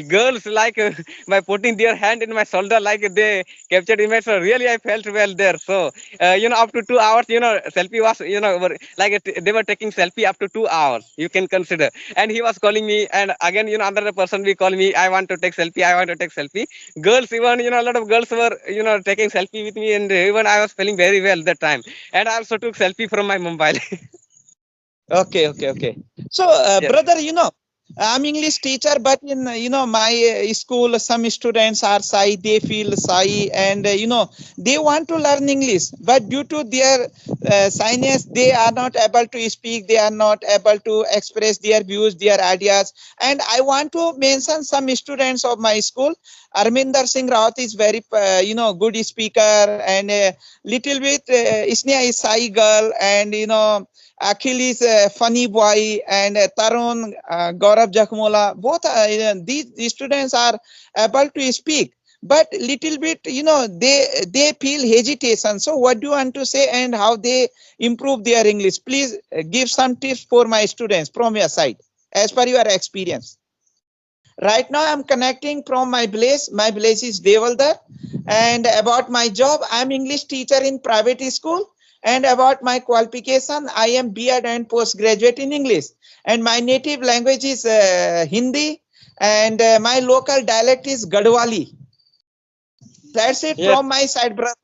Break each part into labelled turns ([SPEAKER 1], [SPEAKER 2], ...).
[SPEAKER 1] girls like by putting their hand in my shoulder like they captured image. So really I felt well there. So up to 2 hours, selfie was, like they were taking selfie up to 2 hours, you can consider. And he was calling me, and again, another person we call me, I want to take selfie, I want to take selfie. Girls, even, a lot of girls were, taking selfie with me, and even I was feeling very well that time. And I also took selfie from my mobile.
[SPEAKER 2] Okay, okay, okay. So,
[SPEAKER 1] Yes.
[SPEAKER 2] brother, I'm English teacher, but in my school, some students are shy. They feel shy, and they want to learn English, but due to their shyness, they are not able to speak. They are not able to express their views, their ideas. And I want to mention some students of my school. Arminder Singh Rawat is very good speaker, and little bit Isnia is shy girl, and Akhil is a funny boy, and Tarun, Gaurav Jakhmola, both these students are able to speak, but little bit, they feel hesitation. So, what do you want to say, and how they improve their English? Please give some tips for my students from your side, as per your experience. Right now, I'm connecting from my place. My place is Devaldar. And about my job, I'm English teacher in private school. And about my qualification, I am B.Ed and postgraduate in English. And my native language is Hindi. And my local dialect is Gadwali. That's it
[SPEAKER 1] Yes.
[SPEAKER 2] from my side, brother.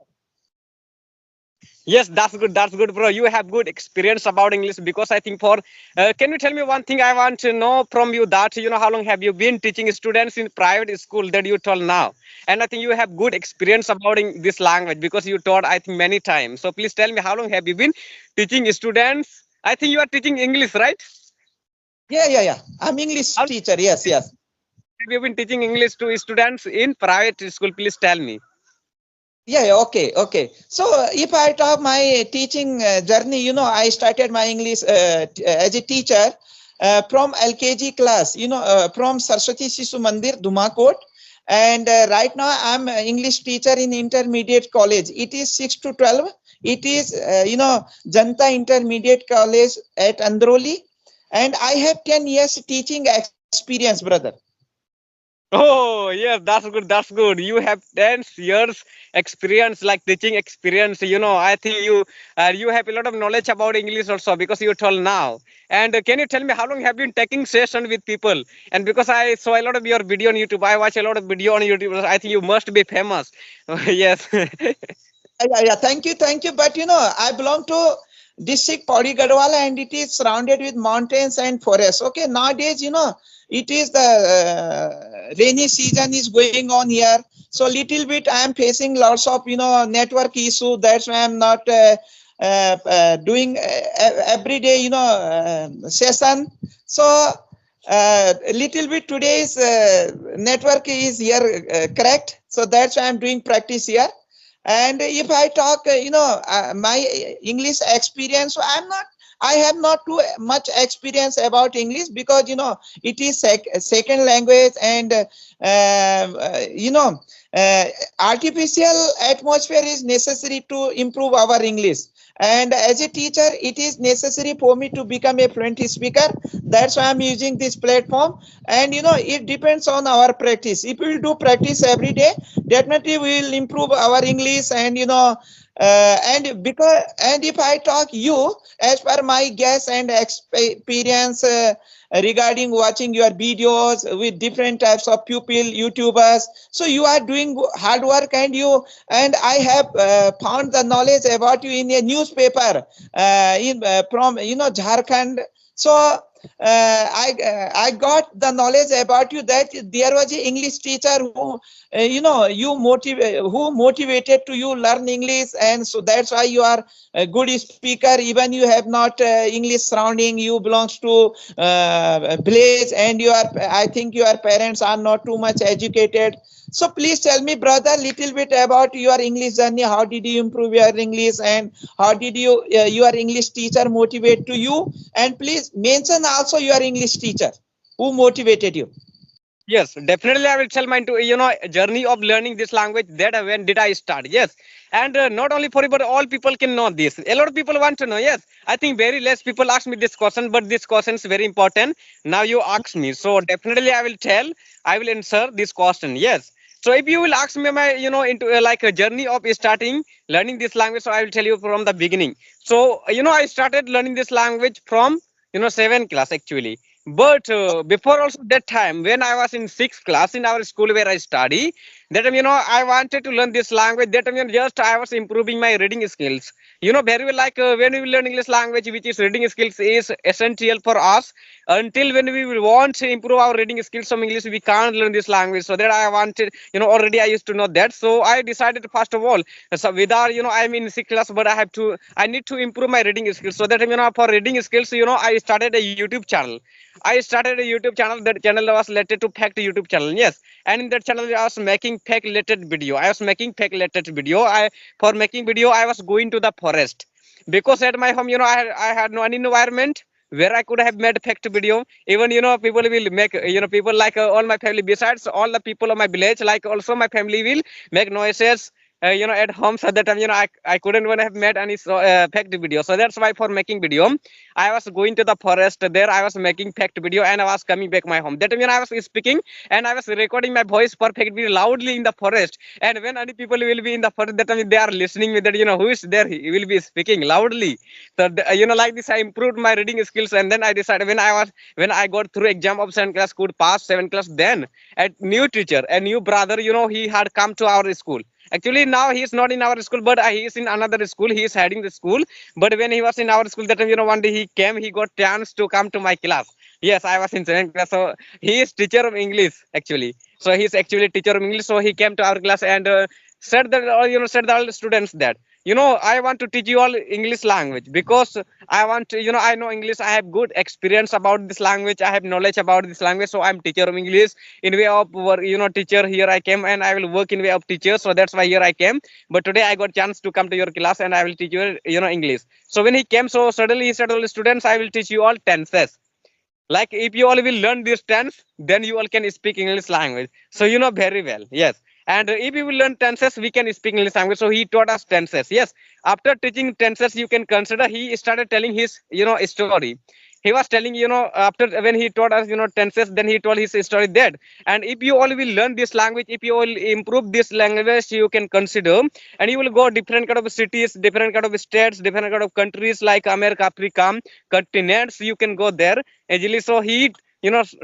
[SPEAKER 1] Yes, that's good. That's good, bro. You have good experience about English, because I think for. Can you tell me one thing? I want to know from you that, how long have you been teaching students in private school that you told now, and I think you have good experience about this language because you taught, I think, many times. So please tell me, how long have you been teaching students? I think you are teaching English, right?
[SPEAKER 2] Yeah, yeah, yeah. I'm English
[SPEAKER 1] How long
[SPEAKER 2] teacher. Yes, yes.
[SPEAKER 1] have you been teaching English to students in private school? Please tell me.
[SPEAKER 2] Yeah, yeah, okay, okay. So if I talk my teaching journey, I started my English as a teacher from LKG class, from Saraswati Sishu Mandir, Dhumakot. And right now I'm an English teacher in intermediate college. It is 6 to 12. It is, Janta Intermediate College at Androli. And I have 10 years teaching experience, brother.
[SPEAKER 1] Oh, yes, that's good. That's good. You have 10 years experience, like teaching experience. I think you have a lot of knowledge about English also, because you told now. And can you tell me how long have you been taking session with people? And because I saw a lot of your video on YouTube, I watch a lot of video on YouTube. I think you must be famous. Yes.
[SPEAKER 2] Yeah, yeah, yeah. Thank you, thank you. But I belong to district Pauri Gadwala, and it is surrounded with mountains and forests. Okay, nowadays, it is the rainy season is going on here. So little bit I am facing lots of network issue. That's why I'm not doing every day session. So little bit today's network is here correct. So that's why I'm doing practice here. And if I talk, my English experience, so I have not too much experience about English because, it is second language, and, you know, uh, artificial atmosphere is necessary to improve our English. And as a teacher, it is necessary for me to become a fluent speaker. That's why I'm using this platform. And, it depends on our practice. If we will do practice every day, definitely we will improve our English. And and if I talk you, as per my guess and experience, regarding watching your videos with different types of people, YouTubers, so you are doing hard work, and I have found the knowledge about you in a newspaper in from Jharkhand. So I got the knowledge about you that there was an English teacher who who motivated to you learn English, and so that's why you are a good speaker. Even you have not English surrounding, you belongs to village, and I think your parents are not too much educated. So please tell me, brother, little bit about your English journey. How did you improve your English, and how did your English teacher motivate to you? And please mention also your English teacher who motivated you.
[SPEAKER 1] Yes, definitely. I will tell my journey of learning this language. That when did I start? Yes, and not only for you, but all people can know this. A lot of people want to know. Yes, I think very less people ask me this question, but this question is very important. Now you ask me, so definitely I will tell. I will answer this question. Yes. So if you will ask me my into like a journey of starting learning this language, so I will tell you from the beginning. So I started learning this language from 7th class actually. But before also that time, when I was in sixth class in our school where I study, that time I wanted to learn this language. That time just I was improving my reading skills. Very well like when we learn English language, which is reading skills is essential for us. Until when we will want to improve our reading skills from English, we can't learn this language. So that I wanted, already I used to know that. So I decided first of all, so without I'm in sixth class, but I need to improve my reading skills. So that for reading skills, I started a YouTube channel. I started a YouTube channel. That channel was related to fact YouTube channel. Yes, and in that channel I was making fact related video. I was making fact related video. For making video I was going to the forest because at my home I had no any environment where I could have made fact video. Even people will make people like all my family besides all the people of my village like also my family will make noises at home so that time I couldn't even have made any fact video. So that's why for making video I was going to the forest. There I was making fact video and I was coming back my home. That time I was speaking and I was recording my voice perfectly loudly in the forest. And when any people will be in the forest, that time they are listening with that who is there, he will be speaking loudly. So like this I improved my reading skills. And then I decided when I got through exam of 7th class, could pass 7th class, then a new teacher, a new brother, he had come to our school. Actually, now he is not in our school, but he is in another school. He is heading the school. But when he was in our school, that time, one day he came, he got chance to come to my class. Yes, I was in 7th class. So he is teacher of English, actually. So he is actually teacher of English. So he came to our class and said that, said to all the students that, I want to teach you all English language because I want to, I know English. I have good experience about this language. I have knowledge about this language. So I'm teacher of English in way of work, teacher. Here I came and I will work in way of teacher. So that's why here I came. But today I got chance to come to your class and I will teach you, English. So when he came, so suddenly he said, all the students, I will teach you all tenses. Like if you all will learn this tense, then you all can speak English language. So you know very well. Yes. And if you will learn tenses, we can speak English language. So he taught us tenses. Yes. After teaching tenses, you can consider he started telling his, story. He was telling, after when he taught us, tenses, then he told his story that. And if you all will learn this language, if you all improve this language, you can consider, and you will go different kind of cities, different kind of states, different kind of countries like America, Africa, continents. You can go there easily. So he,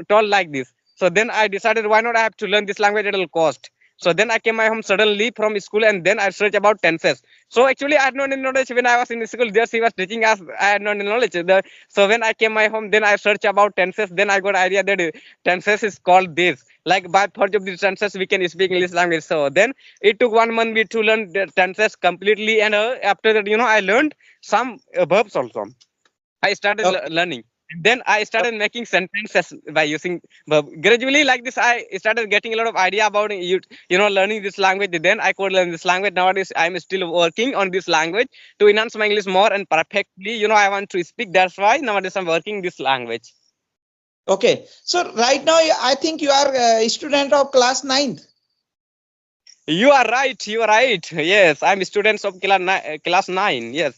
[SPEAKER 1] told like this. So then I decided, why not I have to learn this language at all cost. So then I came my home suddenly from school and then I searched about tenses. So actually I had no knowledge when I was in school. Just he was teaching us. I had no knowledge. So when I came my home, then I searched about tenses. Then I got idea that tenses is called this. Like by part of the tenses, we can speak English language. So then it took 1 month me to learn the tenses completely. And after that, I learned some verbs also. I started
[SPEAKER 2] Okay.
[SPEAKER 1] learning. And then I started making sentences by using verb. Gradually, like this, I started getting a lot of idea about learning this language. Then I could learn this language. Nowadays, I'm still working on this language to enhance my English more and perfectly. I want to speak. That's why nowadays I'm working this language.
[SPEAKER 2] Okay. So right now, I think you are a student of class ninth.
[SPEAKER 1] You are right. You are right. Yes, I'm students of class 9. Yes.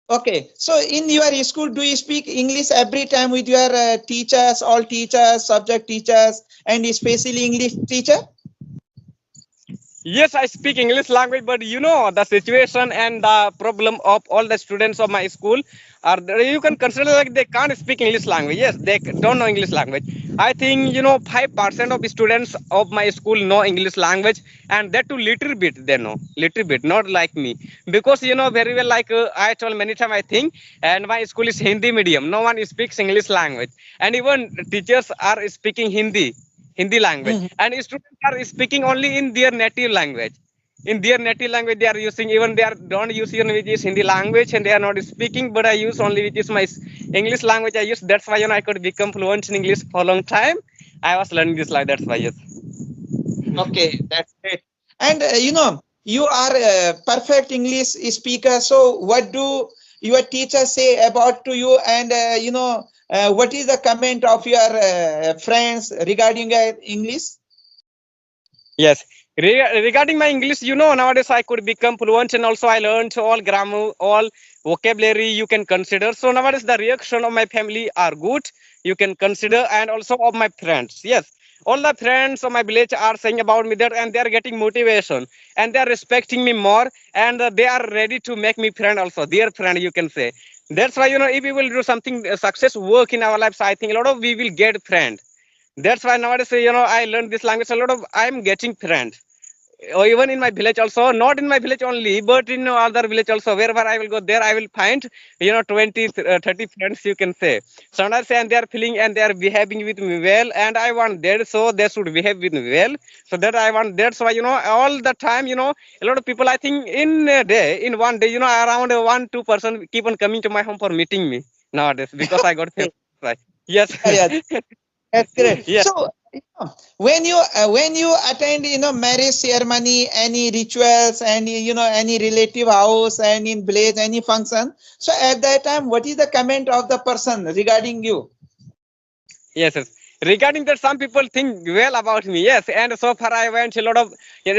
[SPEAKER 2] Okay. So in your school, do you speak English every time with your teachers, all teachers, subject teachers, and especially English teacher?
[SPEAKER 1] Yes, I speak English language, but the situation and the problem of all the students of my school are you can consider like they can't speak English language. Yes, they don't know English language. I think 5% of students of my school know English language, and that too little bit they know, little bit, not like me, because very well like I told many times I think, and my school is Hindi medium. No one speaks English language, and even teachers are speaking Hindi language,
[SPEAKER 2] Mhm.
[SPEAKER 1] and students are speaking only in their native language. In their native language, they are using even they are don't use which is Hindi language, and they are not speaking. But I use only which is my English language. I use that's why I could become fluent in English for a long time. I was learning this language. That's why yes.
[SPEAKER 2] Okay, that's great. And you are a perfect English speaker. So what do your teachers say about to you? And What is the comment of your friends regarding English?
[SPEAKER 1] Yes. Regarding my English, nowadays I could become fluent and also I learned all grammar, all vocabulary you can consider. So nowadays the reaction of my family are good. You can consider and also of my friends. Yes. All the friends of my village are saying about me that and they are getting motivation and they are respecting me more and they are ready to make me friend also. Dear friend, you can say. That's why, if we will do something success work in our lives, I think a lot of we will get friend. That's why nowadays, I learned this language a lot of. I'm getting friends. Or even in my village also, not in my village only, but in other village also. Wherever I will go, there I will find, 20, 30 friends. You can say. Sometimes and they are feeling and they are behaving with me well, and I want that, so they should behave with me well. So that I want. That's why all the time, a lot of people. I think in a day, in one day, around 1-2% keep on coming to my home for meeting me nowadays because I got famous. Right? Yes.
[SPEAKER 2] Yeah, yeah, that's great.
[SPEAKER 1] Yeah.
[SPEAKER 2] So, when you attend, marriage ceremony, any rituals, any any relative house, and in village, any function. So at that time, what is the comment of the person regarding you?
[SPEAKER 1] Yes, yes. Regarding that, some people think well about me. Yes, and so far I went a lot of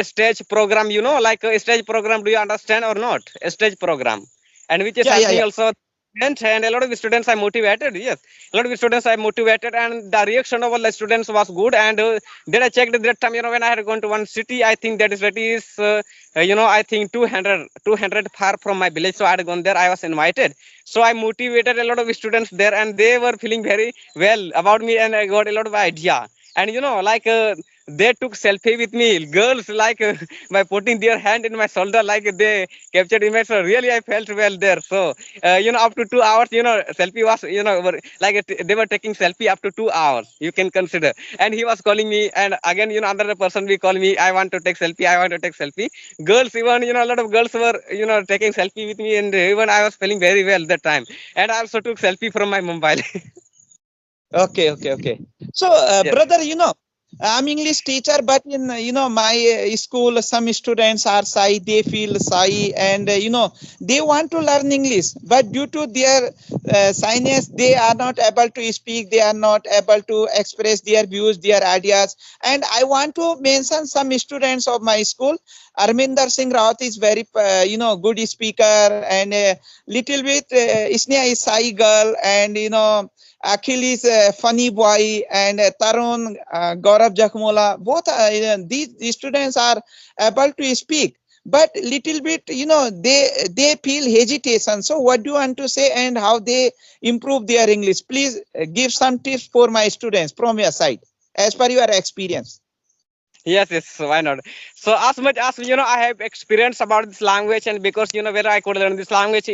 [SPEAKER 1] stage program. Like a stage program. Do you understand or not? A stage program, and which is
[SPEAKER 2] Yeah, yeah,
[SPEAKER 1] happening
[SPEAKER 2] yeah.
[SPEAKER 1] also. And a lot of students are motivated. Yes, a lot of students are motivated, and the reaction of all the students was good. And then I checked that time. When I had gone to one city, I think that city is, I think 200 far from my village. So I had gone there. I was invited. So I motivated a lot of students there, and they were feeling very well about me, and I got a lot of idea. And like they took selfie with me, girls, like by putting their hand in my shoulder, like they captured image. So really, I felt well there. So up to 2 hours, selfie was, like they were taking selfie up to 2 hours. You can consider. And he was calling me, and again, another person we call me. I want to take selfie. I want to take selfie. Girls, even a lot of girls were taking selfie with me, and even I was feeling very well that time. And I also took selfie from my mobile.
[SPEAKER 2] Okay, okay, okay. So,
[SPEAKER 1] Yes.
[SPEAKER 2] brother, I'm English teacher, but in my school, some students are shy. They feel shy, and they want to learn English, but due to their shyness, they are not able to speak. They are not able to express their views, their ideas. And I want to mention some students of my school. Arminder Singh Rawat is very, good speaker, and little bit Isneha is shy girl, and Akhil is a funny boy, and Tarun, Gaurav Jakhmola, both these students are able to speak, but little bit, they feel hesitation. So, what do you want to say, and how they improve their English? Please give some tips for my students from your side, as per your experience.
[SPEAKER 1] Yes, yes, why not? So as much as I have experience about this language, and because where I could learn this language,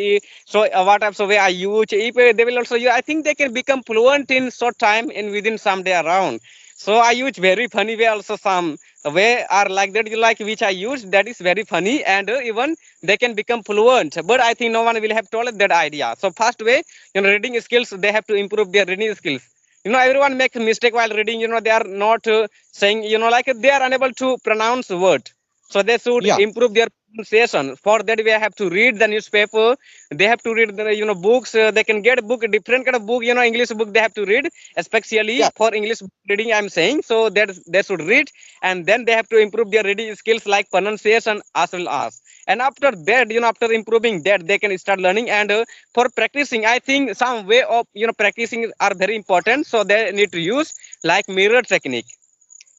[SPEAKER 1] so what types of way I use, if they will also, I think they can become fluent in short time in within some day around. So I use very funny way also, some way are like that, like which I use that is very funny, and even they can become fluent. But I think no one will have told that idea. So first way, reading skills, they have to improve their reading skills. Everyone makes mistake while reading. They are not saying, like they are unable to pronounce word. So they should
[SPEAKER 2] Yeah,
[SPEAKER 1] improve their pronunciation. For that, we have to read the newspaper. They have to read the books. They can get book, different kind of book. English book they have to read, especially
[SPEAKER 2] yeah,
[SPEAKER 1] for English reading. I'm saying so that they should read, and then they have to improve their reading skills like pronunciation as well as. And after that, after improving that, they can start learning. And for practicing, I think some way of practicing are very important. So they need to use like mirror technique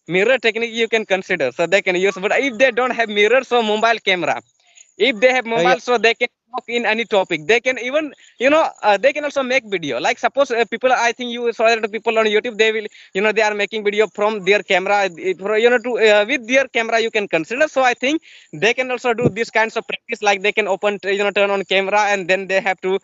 [SPEAKER 1] you can consider, so they can use. But if they don't have mirror, so mobile camera, if they have
[SPEAKER 2] yeah,
[SPEAKER 1] mobile, so they can talk in any topic. They can even they can also make video, like suppose people, I think you saw that people on YouTube, they will they are making video from their camera, to with their camera you can consider. So I think they can also do these kinds of practice, like they can open turn on camera, and then they have to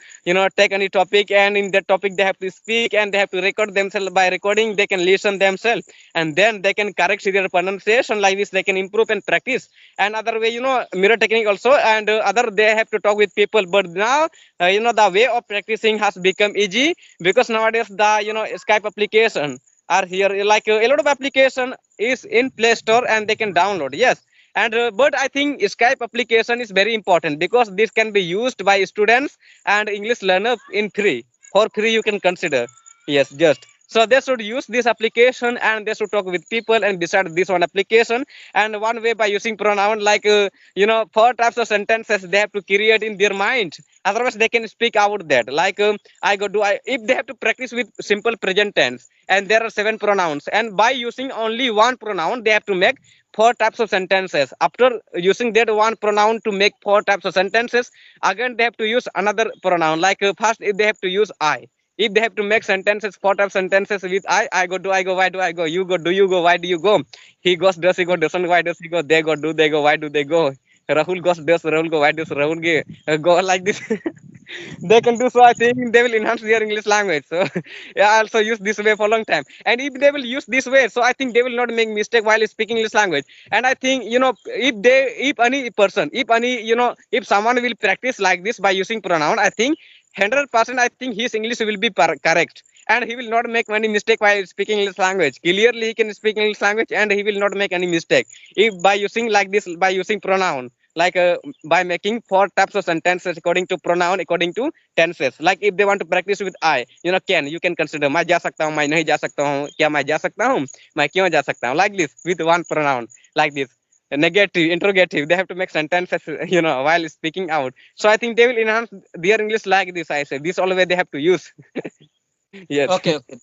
[SPEAKER 1] take any topic, and in that topic they have to speak, and they have to record themselves. By recording, they can listen themselves, and then they can correct their pronunciation, like this they can improve and practice. And other way, mirror technique also, and other they have to talk with people. But now the way of practicing has become easy, because nowadays the Skype application are here, like a lot of application is in Play Store, and they can download. Yes. And but I think Skype application is very important, because this can be used by students and English learner in free, for free you can consider. Yes, just so they should use this application and they should talk with people and beside this one application. And one way by using pronoun like four types of sentences they have to create in their mind. Otherwise, they can speak out that like I go do I. If they have to practice with simple present tense and there are seven pronouns, and by using only one pronoun, they have to make four types of sentences. After using that one pronoun to make four types of sentences, again they have to use another pronoun. Like first, if they have to use I, if they have to make sentences, four type sentences with I go, do I go, why do I go, you go, do you go, why do you go, he goes, does he go, doesn't, why does he go, they go, do they go, why do they go, Rahul goes, does Rahul go, why does Rahul go, like this. They can do so. I think they will enhance their English language. So yeah, I also use this way for a long time. And if they will use this way, so I think they will not make mistake while speaking English language. And I think if any person, if someone will practice like this by using pronoun, I think 100% I think his English will be correct. And he will not make any mistake while speaking English language. Clearly, he can speak English language, and he will not make any mistake if by using like this, by using pronoun, like by making four types of sentences according to pronoun, according to tenses. Like if they want to practice with I, can, you can consider मैं जा सकता हूँ, मैं नहीं जा सकता हूँ, क्या मैं जा सकता हूँ, मैं क्यों जा सकता हूँ, like this with one pronoun, like this. Negative, interrogative, they have to make sentences while speaking out. So I think they will enhance their English like this. I say this always they have to use. Yes.
[SPEAKER 2] Okay, okay.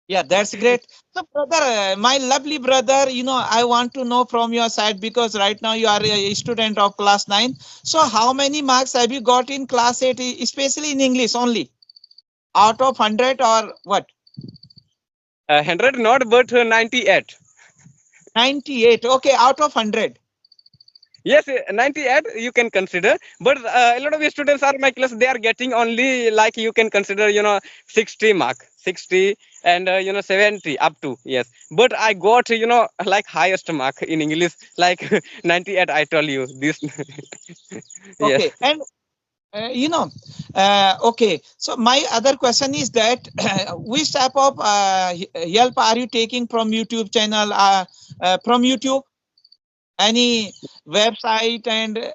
[SPEAKER 2] Yeah, that's great. So, brother, my lovely brother, I want to know from your side because right now you are a student of class 9. So, how many marks have you got in class 8, especially in English only? Out of 100 or what?
[SPEAKER 1] 100 not, but 98.
[SPEAKER 2] 98. Okay, out of 100.
[SPEAKER 1] Yes, 98 you can consider, but a lot of students are my class. They are getting only like you can consider 60 mark, 60 and 70 up to, yes. But I got like highest mark in English like 98. I told you this. Yes.
[SPEAKER 2] Okay, and okay. So, my other question is that which type of help are you taking from YouTube channel? From YouTube, any website and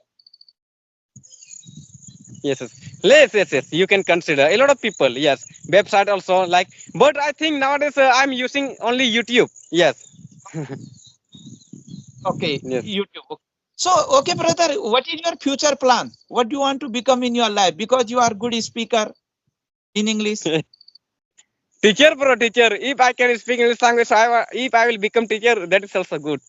[SPEAKER 1] Yes, yes, yes. You can consider a lot of people. Yes, website also like, but I think nowadays I'm using only YouTube. Yes,
[SPEAKER 2] okay,
[SPEAKER 1] yes.
[SPEAKER 2] YouTube. So, okay, brother, what is your future plan? What do you want to become in your life? Because you are good speaker in English.
[SPEAKER 1] Teacher, bro, teacher. If I can speak English language, if I will become teacher, that is also good.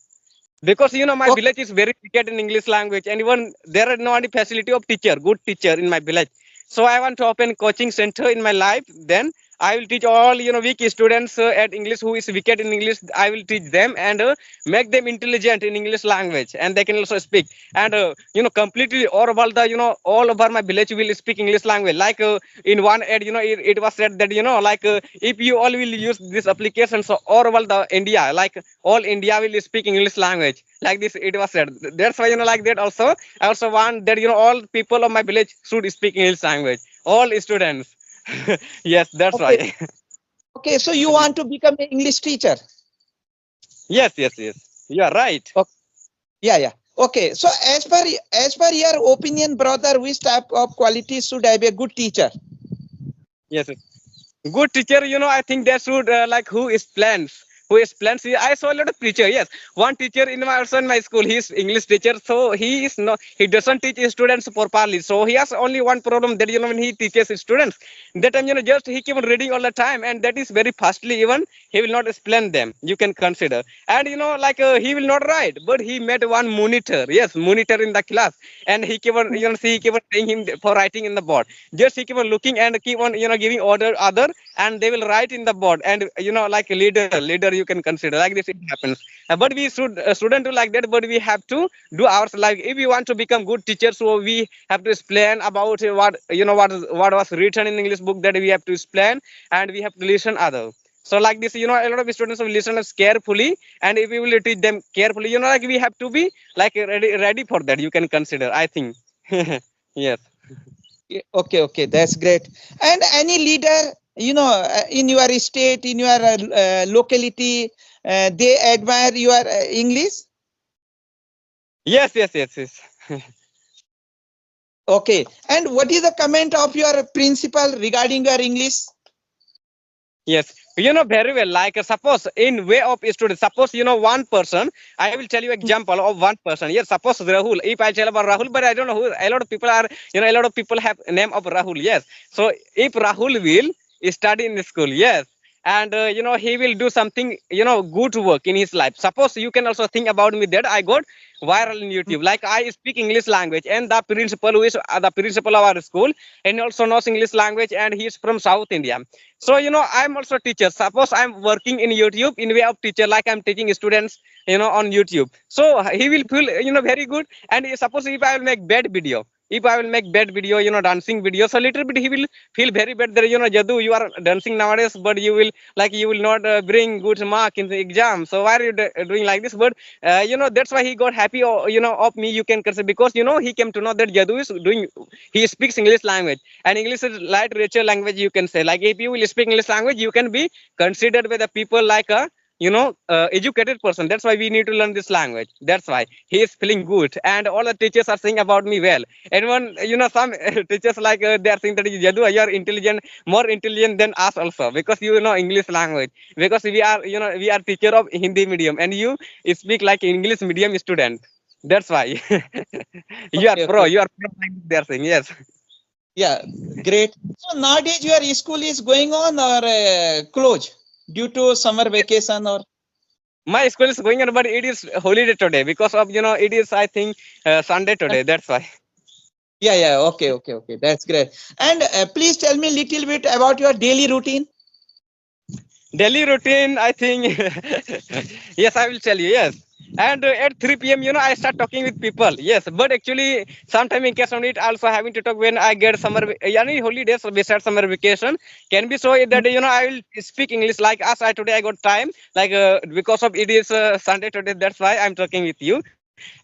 [SPEAKER 1] Because my
[SPEAKER 2] Okay,
[SPEAKER 1] village is very wicked in English language, and even there are no any facility of teacher, good teacher in my village. So I want to open coaching center in my life. Then I will teach all weak students at English who is wicked in English. I will teach them and make them intelligent in English language, and they can also speak. And completely all over the all over my village will speak English language. Like in one ad, it was said that like if you all will use this application, so all over the India, like all India will speak English language. Like this, it was said. That's why like that also. I also want that all people of my village should speak English language. All students. Yes, that's
[SPEAKER 2] okay,
[SPEAKER 1] why.
[SPEAKER 2] okay. So you want to become an English teacher?
[SPEAKER 1] Yes, yes, yes. You are right.
[SPEAKER 2] Okay. Yeah, yeah. Okay. So as per your opinion, brother, which type of qualities should have a good teacher?
[SPEAKER 1] Yes, yes. Good teacher, I think they should like who is plans. I saw a lot of teacher. Yes, one teacher in my also in my school, he is English teacher, so he doesn't teach his students properly. So he has only one problem that when he teaches his students, that time just he keep on reading all the time, and that is very fastly. Even he will not explain them. You can consider, and like he will not write, but he made one monitor. Yes, monitor in the class, and he keep on see he keep on saying him for writing in the board. Just he keep on looking and keep on giving order other, and they will write in the board. And like a leader you can consider like this. It happens. But we should shouldn't do like that. But we have to do ours. Like if we want to become good teachers, so we have to explain about what what was written in English book, that we have to explain, and we have to listen other. So like this, a lot of students will listen us carefully, and if we will teach them carefully, like we have to be like ready for that. You can consider, I think. Yes.
[SPEAKER 2] Okay, okay, that's great. And any leader, in your state, in your locality, they admire your English.
[SPEAKER 1] Yes, yes, yes, yes.
[SPEAKER 2] Okay. And what is the comment of your principal regarding your English?
[SPEAKER 1] Yes, very well. Like suppose in way of student, suppose one person. I will tell you example of one person. Yes, suppose Rahul. If I tell about Rahul, but I don't know who. A lot of people are. A lot of people have name of Rahul. Yes. So if Rahul will study in school, yes, and he will do something good work in his life. Suppose you can also think about me that I got viral in YouTube. Like I speak English language, and the principal who is the principal of our school, and he also knows English language, and he is from South India. So I'm also teacher. Suppose I'm working in YouTube in way of teacher, like I'm teaching students on YouTube. So he will feel very good. And suppose if I will make bad video, if I will make bad video, dancing video, so little bit he will feel very bad that Jadu, you are dancing nowadays, but you will not bring good mark in the exam. So why are you doing like this? But that's why he got happy of me, you can consider, because he came to know that Jadu is doing, he speaks English language, and English is light richer language, you can say. Like if you will speak English language, you can be considered by the people like a educated person. That's why we need to learn this language. That's why he is feeling good, and all the teachers are saying about me well. And when some teachers like they are saying that Jadu, you are intelligent, more intelligent than us also, because you know English language, because we are teacher of Hindi medium, and you speak like English medium student. That's why you are
[SPEAKER 2] Okay,
[SPEAKER 1] pro,
[SPEAKER 2] okay.
[SPEAKER 1] you are pro, like they are saying. Yes.
[SPEAKER 2] Yeah, great. So nowadays your school is going on or closed due to summer vacation or?
[SPEAKER 1] My school is going on, but it is holiday today because of it is, I think, Sunday today. That's why.
[SPEAKER 2] Yeah, yeah. Okay, okay, okay. That's great. And please tell me a little bit about your daily routine.
[SPEAKER 1] Daily routine, I think. Yes, I will tell you. Yes. And at 3 p.m., I start talking with people. Yes, but actually, sometime in case of it, also having to talk when I get any holidays besides summer vacation. Can be so that I will speak English like us. I today I got time, like because of it is Sunday today. That's why I'm talking with you.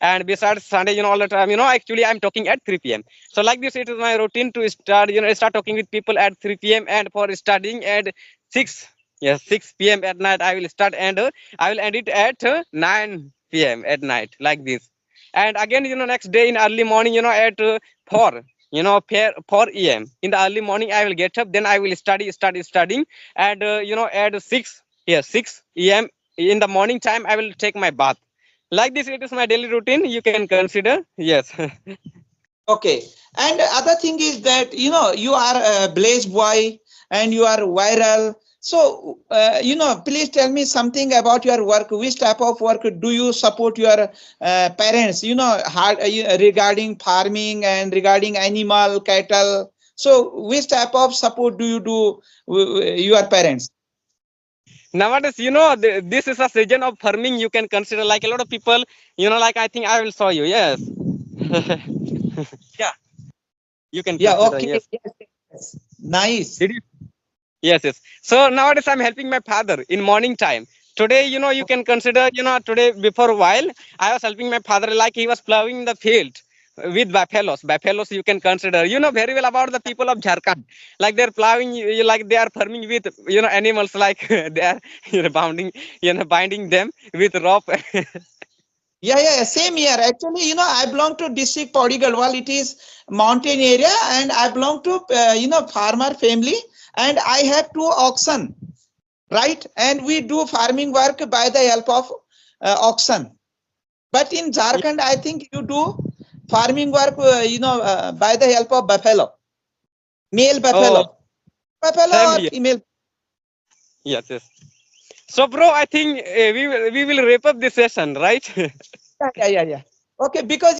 [SPEAKER 1] And besides Sunday, all the time, actually I'm talking at 3 p.m. So like this, it is my routine to start. Start talking with people at 3 p.m. and for studying at 6. Yes, 6 p.m. at night I will start, and I will end it at 9 p.m. at night, like this. And again, next day in early morning, at 4, 4 a.m. in the early morning, I will get up. Then I will studying, and at 6, yes, 6 a.m. in the morning time, I will take my bath. Like this, it is my daily routine. You can consider. Yes.
[SPEAKER 2] Okay. And other thing is that you are a Blaze boy and you are viral. So please tell me something about your work. Which type of work do you support your parents? Regarding farming and regarding animal, cattle. So which type of support do you do your parents?
[SPEAKER 1] Nowadays, this is a season of farming. You can consider, like a lot of people. Like I think I will show you. Yes.
[SPEAKER 2] Yeah.
[SPEAKER 1] You can
[SPEAKER 2] Yeah.
[SPEAKER 1] consider.
[SPEAKER 2] Okay.
[SPEAKER 1] Yes.
[SPEAKER 2] Yes. Yes. Nice.
[SPEAKER 1] Did you? Yes, yes. So nowadays I'm helping my father in morning time. Today, you can consider, today before a while, I was helping my father like he was plowing the field with buffaloes. Buffaloes, you can consider, very well about the people of Jharkhand. Like they're plowing, like they are farming with, animals, like they are, bounding, binding them with rope.
[SPEAKER 2] Yeah, yeah, yeah, same here. Actually, I belong to district Pauri Garhwal. It is mountain area, and I belong to farmer family, and I have two oxen, right? And we do farming work by the help of oxen. But in Jharkhand, I think you do farming work, by the help of buffalo, male
[SPEAKER 1] Oh,
[SPEAKER 2] buffalo
[SPEAKER 1] same
[SPEAKER 2] or
[SPEAKER 1] here.
[SPEAKER 2] female.
[SPEAKER 1] Yes, yes. So, bro, I think we will wrap up this session, right?
[SPEAKER 2] Yeah, yeah, yeah, yeah. Okay, because